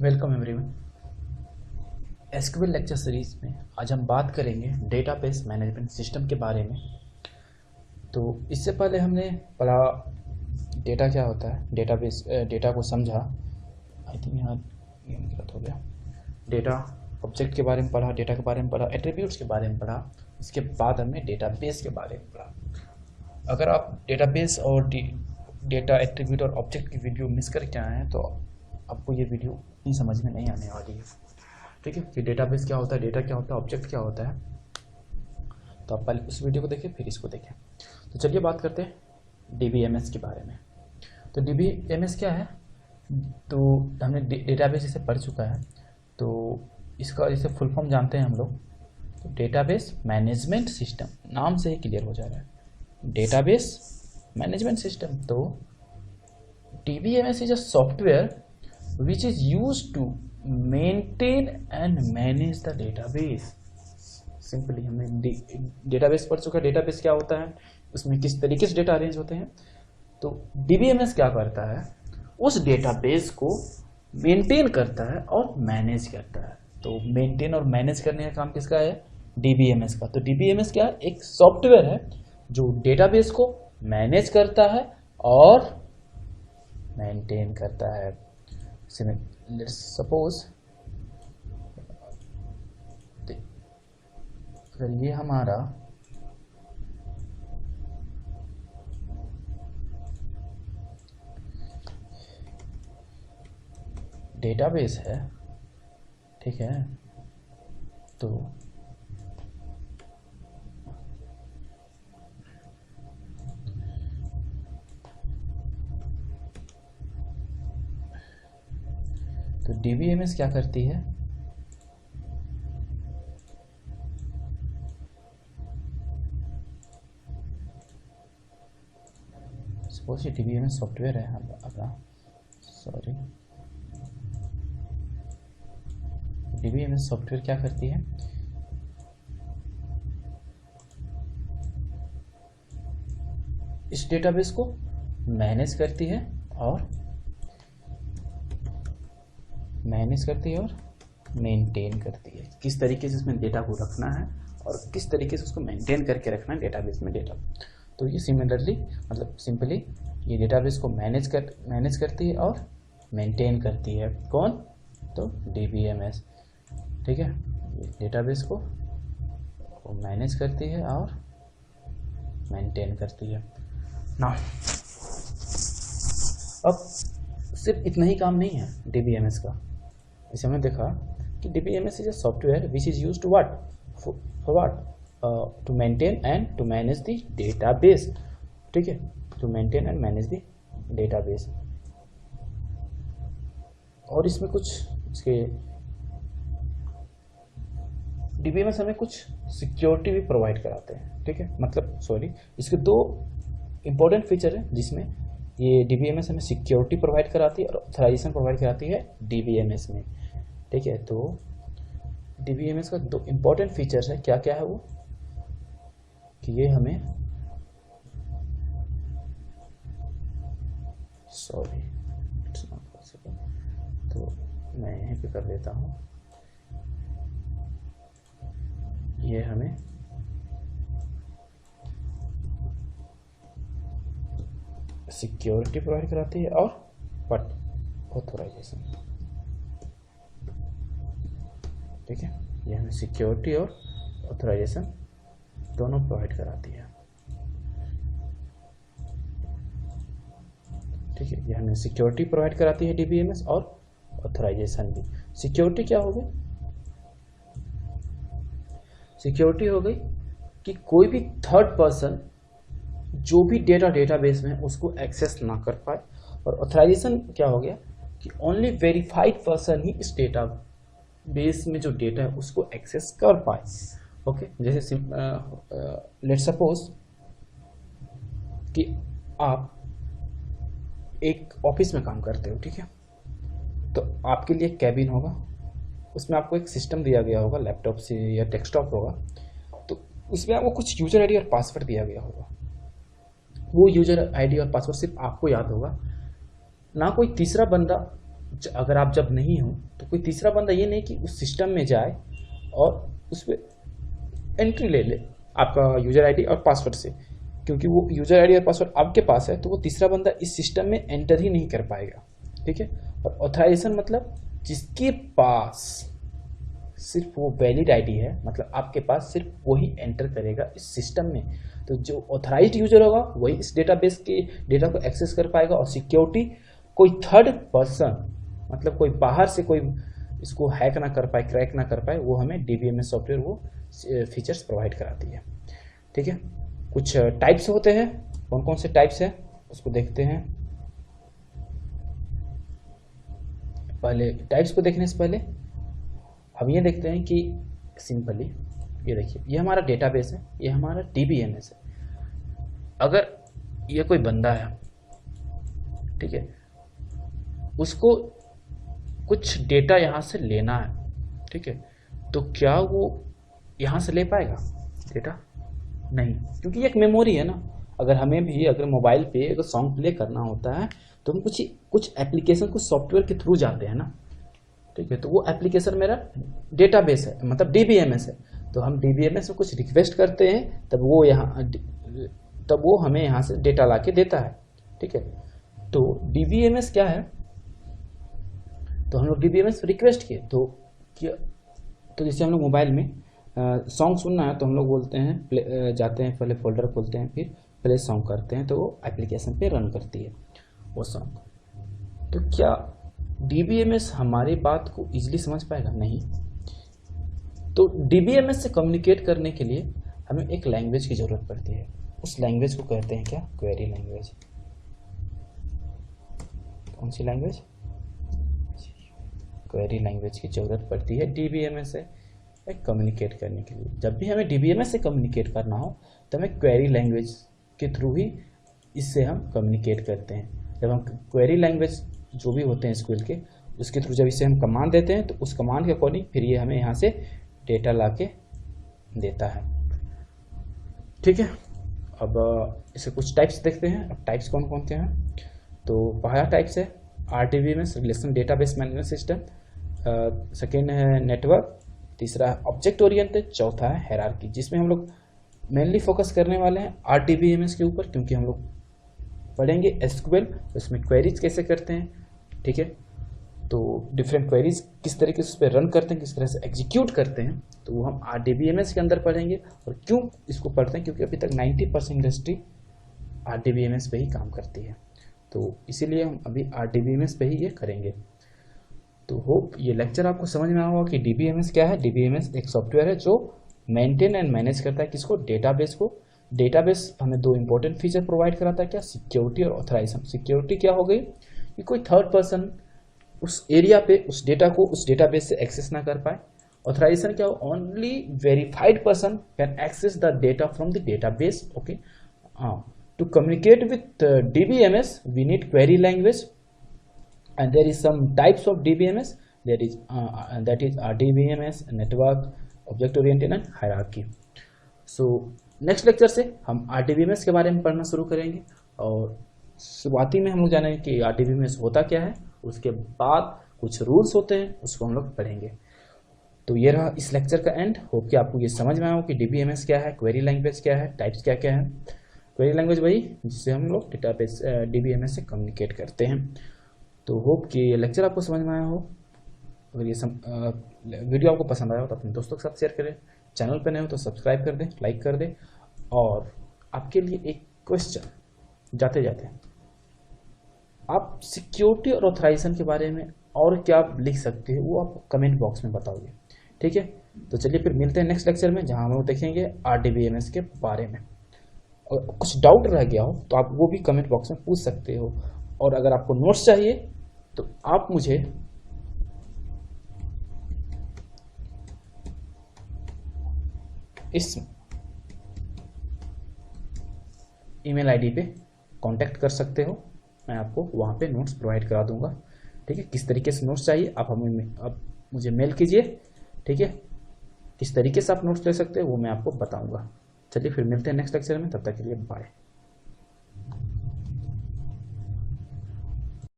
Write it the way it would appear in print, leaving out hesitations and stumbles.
Welcome everyone. SQL lecture series में आज हम बात करेंगे डेटाबेस मैनेजमेंट सिस्टम के बारे में। तो इससे पहले हमने पढ़ा डेटा क्या होता है, डेटाबेस डेटा को समझा। आई थिंक यहाँ ये गलत हो गया। डेटा ऑब्जेक्ट के बारे में पढ़ा, डेटा के बारे में पढ़ा, एट्रीब्यूट्स के बारे में पढ़ा। इसके बाद हमने डेटाबेस के बारे में पढ़ा। अगर आप डेटाबेस और डेटा एट्रीब्यूट और ऑब्जेक्ट की वीडियो मिस करके आए हैं तो आपको ये वीडियो नहीं समझ में नहीं आने वाली है। ठीक है, कि डेटाबेस क्या होता है, डेटा क्या होता है, ऑब्जेक्ट क्या होता है। तो आप पहले उस वीडियो को देखें फिर इसको देखें। तो चलिए बात करते हैं डीबीएमएस के बारे में। तो डीबीएमएस क्या है, तो हमने डेटाबेस इसे पढ़ चुका है। तो इसका जैसे फुल फॉर्म जानते हैं हम लोग, तो डेटाबेस मैनेजमेंट सिस्टम, नाम से ही क्लियर हो जा रहा है, डेटाबेस मैनेजमेंट सिस्टम। तो DBMS is a software which is used to maintain and manage the database। Simply हमने डेटाबेस पढ़ चुका है। डेटाबेस क्या होता है, उसमें किस तरीके से डेटा अरेंज होते हैं। तो डीबीएमएस क्या करता है, उस डेटाबेस को मेंटेन करता है और मैनेज करता है। तो मेंटेन और मैनेज करने का काम किसका है, डीबीएमएस का। तो डीबीएमएस क्या है, एक सॉफ्टवेयर है जो डेटाबेस को मैनेज करता है और मेंटेन करता है। लेट्स सपोज अगर ये हमारा डेटाबेस है, ठीक है, तो डीबीएमएस क्या करती है, सपोज ये डीबीएमएस सॉफ्टवेयर है अपना, सॉरी, डीबीएमएस सॉफ्टवेयर क्या करती है, इस डेटाबेस को मैनेज करती है और मेंटेन करती है। किस तरीके से इसमें डेटा को रखना है और किस तरीके से उसको मेंटेन करके रखना है डेटाबेस में डेटा। तो ये सिमिलरली मतलब सिंपली ये डेटाबेस को मैनेज करती है और मेंटेन करती है। कौन, तो डीबीएमएस, ठीक है, डेटाबेस को मैनेज करती है और मेंटेन करती है ना। अब सिर्फ इतना ही काम नहीं है डीबीएमएस का। इसे हमने देखा कि DBMS is a software which is used to what, for what, to maintain and to manage the database. ठीक है, to maintain and manage the database. और इसमें कुछ इसके डीबीएमएस हमें कुछ सिक्योरिटी भी प्रोवाइड कराते हैं। ठीक है, मतलब सॉरी, इसके दो इंपॉर्टेंट फीचर है जिसमें ये डीबीएमएस हमें सिक्योरिटी प्रोवाइड कराती है और ऑथराइजेशन प्रोवाइड कराती है डीबीएमएस में। ठीक है, तो डीबीएमएस का दो इंपॉर्टेंट फीचर्स है, क्या क्या है वो, कि ये हमें, सॉरी इट्स नॉट पॉसिबल, तो मैं यहीं पे कर देता हूँ। ये हमें सिक्योरिटी प्रोवाइड कराती है और व्हाट, ऑथराइजेशन। ठीक है, ये हमें सिक्योरिटी और ऑथराइजेशन दोनों प्रोवाइड कराती है। ठीक है, ये हमें सिक्योरिटी प्रोवाइड कराती है डीबीएमएस और ऑथराइजेशन भी। सिक्योरिटी क्या हो गई, सिक्योरिटी हो गई कि कोई भी थर्ड पर्सन जो भी डेटाबेस में उसको एक्सेस ना कर पाए। और ऑथराइजेशन क्या हो गया कि ओनली वेरीफाइड पर्सन ही इस डेटाबेस में जो डेटा है उसको एक्सेस कर पाए। ओके, जैसे लेट्स सपोज कि आप एक ऑफिस में काम करते हो, ठीक है, तो आपके लिए एक कैबिन होगा, उसमें आपको एक सिस्टम दिया गया होगा, लैपटॉप से या डेस्कटॉप होगा, तो उसमें आपको कुछ यूजर आईडी और पासवर्ड दिया गया होगा। वो यूजर आईडी और पासवर्ड सिर्फ आपको याद होगा, ना कोई तीसरा बंदा अगर आप जब नहीं हो तो कोई तीसरा बंदा ये नहीं कि उस सिस्टम में जाए और उस पर एंट्री ले ले आपका यूजर आईडी और पासवर्ड से, क्योंकि वो यूजर आईडी और पासवर्ड आपके पास है तो वो तीसरा बंदा इस सिस्टम में एंटर ही नहीं कर पाएगा। ठीक है। और ऑथराइजेशन मतलब जिसके पास सिर्फ वो वैलिड आईडी है, मतलब आपके पास सिर्फ वही एंटर करेगा इस सिस्टम में। तो जो ऑथराइज्ड यूजर होगा वही इस डेटाबेस के डेटा को एक्सेस कर पाएगा। और सिक्योरिटी कोई थर्ड पर्सन, मतलब कोई बाहर से कोई इसको हैक ना कर पाए, क्रैक ना कर पाए, वो हमें डीबीएमएस सॉफ्टवेयर वो फीचर्स प्रोवाइड कराती है। ठीक है। कुछ टाइप्स होते हैं, कौन कौन से टाइप्स हैं उसको देखते हैं। पहले टाइप्स को देखने से पहले हम ये देखते हैं कि सिंपली ये देखिए, ये हमारा डेटाबेस है, ये हमारा डीबीएमएस है। अगर ये कोई बंदा है, ठीक है, उसको कुछ डेटा यहाँ से लेना है, ठीक है, तो क्या वो यहाँ से ले पाएगा डेटा? नहीं, क्योंकि एक मेमोरी है ना। अगर हमें भी अगर मोबाइल पे अगर सॉन्ग प्ले करना होता है तो हम कुछ एप्लीकेशन कुछ सॉफ्टवेयर के थ्रू जाते हैं ना। ठीक है। तो वो एप्लीकेशन मेरा डेटाबेस है, मतलब डीबीएमएस है। तो हम डीबीएमएस में कुछ रिक्वेस्ट करते हैं तब वो हमें यहाँ से डेटा ला के देता है। ठीक है। तो डीबीएमएस क्या है, तो हम लोग डीबीएमएस रिक्वेस्ट किए तो जैसे हम लोग मोबाइल में सॉन्ग सुनना है तो हम लोग बोलते हैं जाते हैं, पहले फोल्डर खोलते हैं, फिर प्ले सॉन्ग करते हैं, तो वो एप्लीकेशन पे रन करती है वो सॉन्ग। तो क्या डीबीएमएस हमारी बात को इजीली समझ पाएगा? नहीं। तो डीबीएमएस से कम्युनिकेट करने के लिए हमें एक लैंग्वेज की ज़रूरत पड़ती है। उस लैंग्वेज को कहते हैं क्या? Query language. कौन सी लैंग्वेज? क्वेरी लैंग्वेज की ज़रूरत पड़ती है डीबीएमएस से कम्युनिकेट करने के लिए। जब भी हमें डीबीएमएस से कम्युनिकेट करना हो तो हमें क्वेरी लैंग्वेज के थ्रू ही इससे हम कम्युनिकेट करते हैं। जब हम क्वेरी लैंग्वेज जो भी होते हैं स्कूल के, उसके थ्रू जब इसे हम कमांड देते हैं तो उस कमांड के अकॉर्डिंग फिर ये हमें यहाँ से डेटा ला के देता है। ठीक है। अब इसे कुछ टाइप्स देखते हैं। अब टाइप्स कौन कौन से हैं? तो पहला टाइप्स है RDBMS, relation database management system. Second है नेटवर्क। तीसरा है ऑब्जेक्ट ओरिएंटेड। चौथा है हायरार्की, जिसमें हम लोग मेनली फोकस करने वाले हैं आरडीबीएमएस के ऊपर, क्योंकि हम लोग पढ़ेंगे एसक्यूएल, उसमें क्वेरीज कैसे करते हैं। ठीक है। तो डिफरेंट क्वेरीज किस तरीके से उस पर रन करते हैं, किस तरह से एग्जीक्यूट करते हैं, तो वो हम आरडीबीएमएस के अंदर पढ़ेंगे। और क्यों इसको पढ़ते हैं? क्योंकि अभी तक 90% इंडस्ट्री आरडीबीएमएस पे ही काम करती है, तो इसीलिए हम अभी आरडीबीएमएस पे ही ये करेंगे। तो होप ये लेक्चर आपको समझ में आया होगा कि डीबीएमएस क्या है। डीबीएमएस एक सॉफ्टवेयर है जो मेंटेन एंड मैनेज करता है किसको? डेटाबेस को। डेटाबेस हमें दो इंपॉर्टेंट फीचर प्रोवाइड कराता है, क्या? सिक्योरिटी और ऑथराइजेशन। सिक्योरिटी क्या हो गई कि कोई थर्ड पर्सन उस एरिया पे उस डेटा को उस डेटाबेस से एक्सेस ना कर पाए। ऑथराइजेशन क्या हो? Only verified person can access the data from the database. Okay. To communicate with DBMS we need query language and there is some types of DBMS. That is RDBMS, network, object oriented and hierarchy. So next lecture से हम RDBMS के बारे में पढ़ना शुरू करेंगे और शुरुआती में हम लोग जानेंगे कि RDBMS होता क्या है, उसके बाद कुछ रूल्स होते हैं उसको हम लोग पढ़ेंगे। तो ये रहा इस लेक्चर का एंड। होप कि आपको ये समझ में आया हो कि DBMS क्या है, क्वेरी लैंग्वेज क्या है, टाइप्स क्या क्या है। क्वेरी लैंग्वेज वही जिससे हम लोग डेटाबेस DBMS से कम्युनिकेट करते हैं। तो होप कि ये लेक्चर आपको समझ में आया हो। अगर ये वीडियो आपको पसंद आया हो तो अपने दोस्तों के साथ शेयर करें। चैनल पर नए हो तो सब्सक्राइब कर दें, लाइक कर दें। और आपके लिए एक क्वेश्चन जाते जाते, आप सिक्योरिटी और ऑथराइजेशन के बारे में और क्या लिख सकते हैं वो आप कमेंट बॉक्स में बताओगे। ठीक है। तो चलिए फिर मिलते हैं नेक्स्ट लेक्चर में, जहाँ हम लोग देखेंगे आरडीबीएमएस के बारे में। और कुछ डाउट रह गया हो तो आप वो भी कमेंट बॉक्स में पूछ सकते हो। और अगर आपको नोट्स चाहिए तो आप मुझे इस ईमेल आईडी पे कांटेक्ट कर सकते हो, मैं आपको वहाँ पे नोट्स प्रोवाइड करा दूंगा। ठीक है। किस तरीके से नोट्स चाहिए आप मुझे मेल कीजिए। ठीक है। किस तरीके से आप नोट्स ले सकते हो वो मैं आपको बताऊंगा। चलिए फिर मिलते हैं नेक्स्ट लेक्चर में, तब तक के लिए बाय।